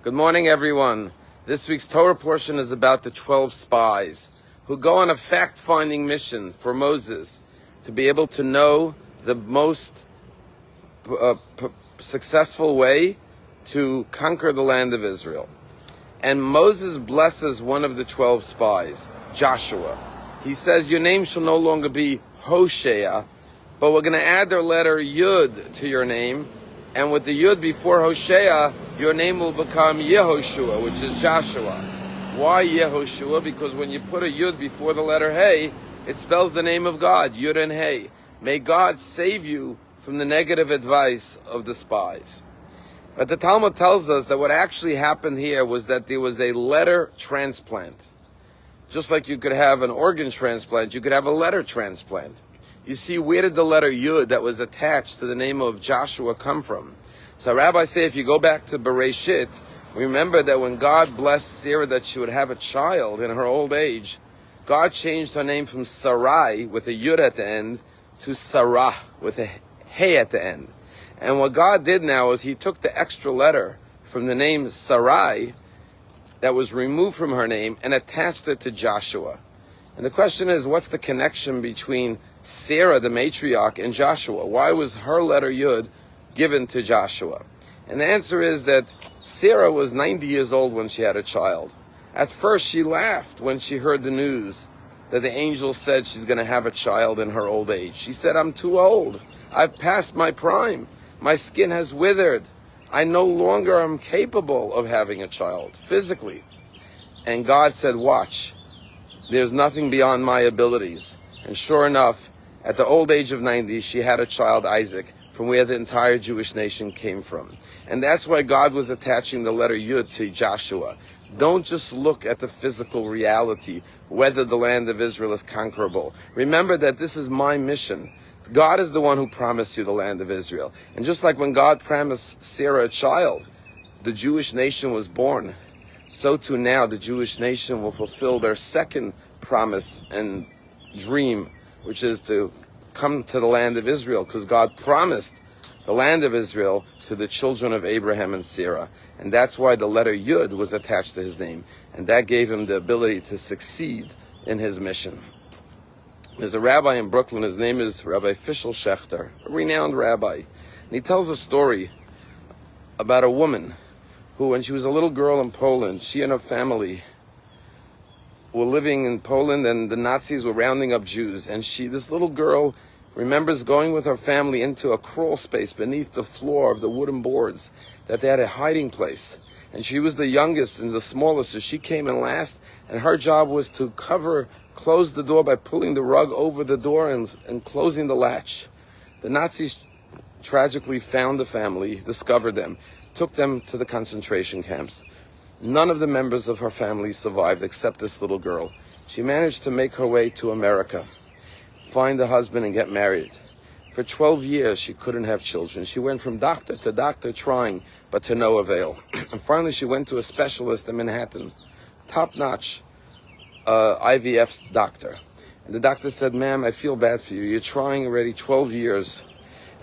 Good morning, everyone. This week's Torah portion is about the 12 spies who go on a fact-finding mission for Moses to be able to know the most successful way to conquer the land of Israel. And Moses blesses one of the 12 spies, Joshua. He says, your name shall no longer be Hosea, but we're going to add the letter Yud to your name. And with the Yud before Hosea, your name will become Yehoshua, which is Joshua. Why Yehoshua? Because when you put a Yud before the letter Hey, it spells the name of God, Yud and Hey. May God save you from the negative advice of the spies. But the Talmud tells us that what actually happened here was that there was a letter transplant. Just like you could have an organ transplant, you could have a letter transplant. You see, where did the letter Yud that was attached to the name of Joshua come from? So Rabbi say, if you go back to Bereshit, remember that when God blessed Sarah that she would have a child in her old age, God changed her name from Sarai with a Yud at the end to Sarah with a Hey at the end. And what God did now is he took the extra letter from the name Sarai that was removed from her name and attached it to Joshua. And the question is, what's the connection between Sarah, the matriarch, and Joshua? Why was her letter Yud given to Joshua? And the answer is that Sarah was 90 years old when she had a child. At first, she laughed when she heard the news that the angel said she's going to have a child in her old age. She said, I'm too old. I've passed my prime. My skin has withered. I no longer am capable of having a child physically. And God said, watch. There's nothing beyond my abilities. And sure enough, at the old age of 90, she had a child, Isaac, from where the entire Jewish nation came from. And that's why God was attaching the letter Yud to Joshua. Don't just look at the physical reality, whether the land of Israel is conquerable. Remember that this is my mission. God is the one who promised you the land of Israel. And just like when God promised Sarah a child, the Jewish nation was born. So too now the Jewish nation will fulfill their second promise and dream, which is to come to the land of Israel, because God promised the land of Israel to the children of Abraham and Sarah. And that's why the letter Yud was attached to his name. And that gave him the ability to succeed in his mission. There's a rabbi in Brooklyn, his name is Rabbi Scheiner, a renowned rabbi. And he tells a story about a woman who, when she was a little girl in Poland, she and her family were living in Poland and the Nazis were rounding up Jews. And this little girl, remembers going with her family into a crawl space beneath the floor of the wooden boards, that they had a hiding place. And she was the youngest and the smallest, so she came in last, and her job was to close the door by pulling the rug over the door and closing the latch. The Nazis tragically found the family, discovered them, took them to the concentration camps. None of the members of her family survived except this little girl. She managed to make her way to America, find a husband and get married. For 12 years, she couldn't have children. She went from doctor to doctor trying, but to no avail. And finally, she went to a specialist in Manhattan, top-notch IVF doctor. And the doctor said, ma'am, I feel bad for you. You're trying already 12 years,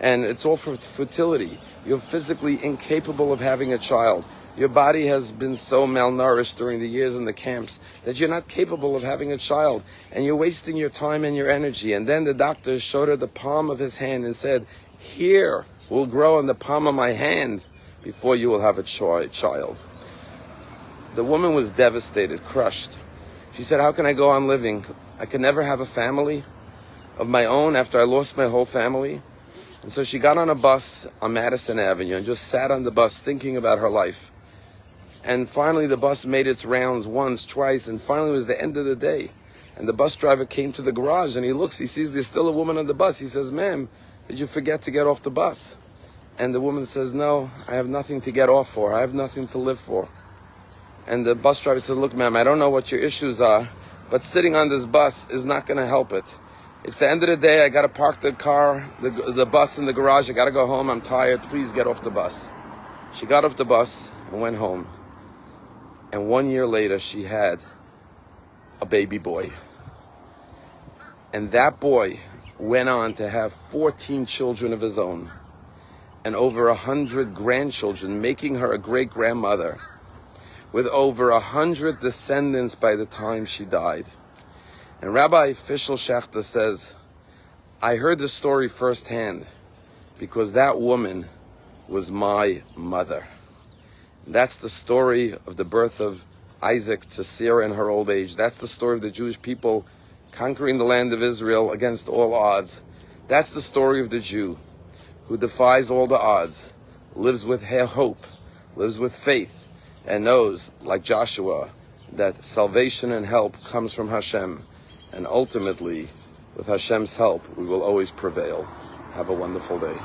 and it's all for fertility. You're physically incapable of having a child. Your body has been so malnourished during the years in the camps that you're not capable of having a child, and you're wasting your time and your energy. And then the doctor showed her the palm of his hand and said, here will grow in the palm of my hand before you will have a child. The woman was devastated, crushed. She said, how can I go on living? I can never have a family of my own after I lost my whole family. And so she got on a bus on Madison Avenue and just sat on the bus thinking about her life. And finally the bus made its rounds once, twice, and finally it was the end of the day. And the bus driver came to the garage and he sees there's still a woman on the bus. He says, ma'am, did you forget to get off the bus? And the woman says, no, I have nothing to get off for. I have nothing to live for. And the bus driver said, look, ma'am, I don't know what your issues are, but sitting on this bus is not going to help it. It's the end of the day. I got to park the car, the bus in the garage. I got to go home. I'm tired. Please get off the bus. She got off the bus and went home. And 1 year later, she had a baby boy. And that boy went on to have 14 children of his own and over 100 grandchildren, making her a great-grandmother with over 100 descendants by the time she died. And Rabbi Fishel Schechter says, I heard the story firsthand because that woman was my mother. And that's the story of the birth of Isaac to Sarah in her old age. That's the story of the Jewish people conquering the land of Israel against all odds. That's the story of the Jew who defies all the odds, lives with hope, lives with faith, and knows, like Joshua, that salvation and help comes from Hashem. And ultimately, with Hashem's help, we will always prevail. Have a wonderful day.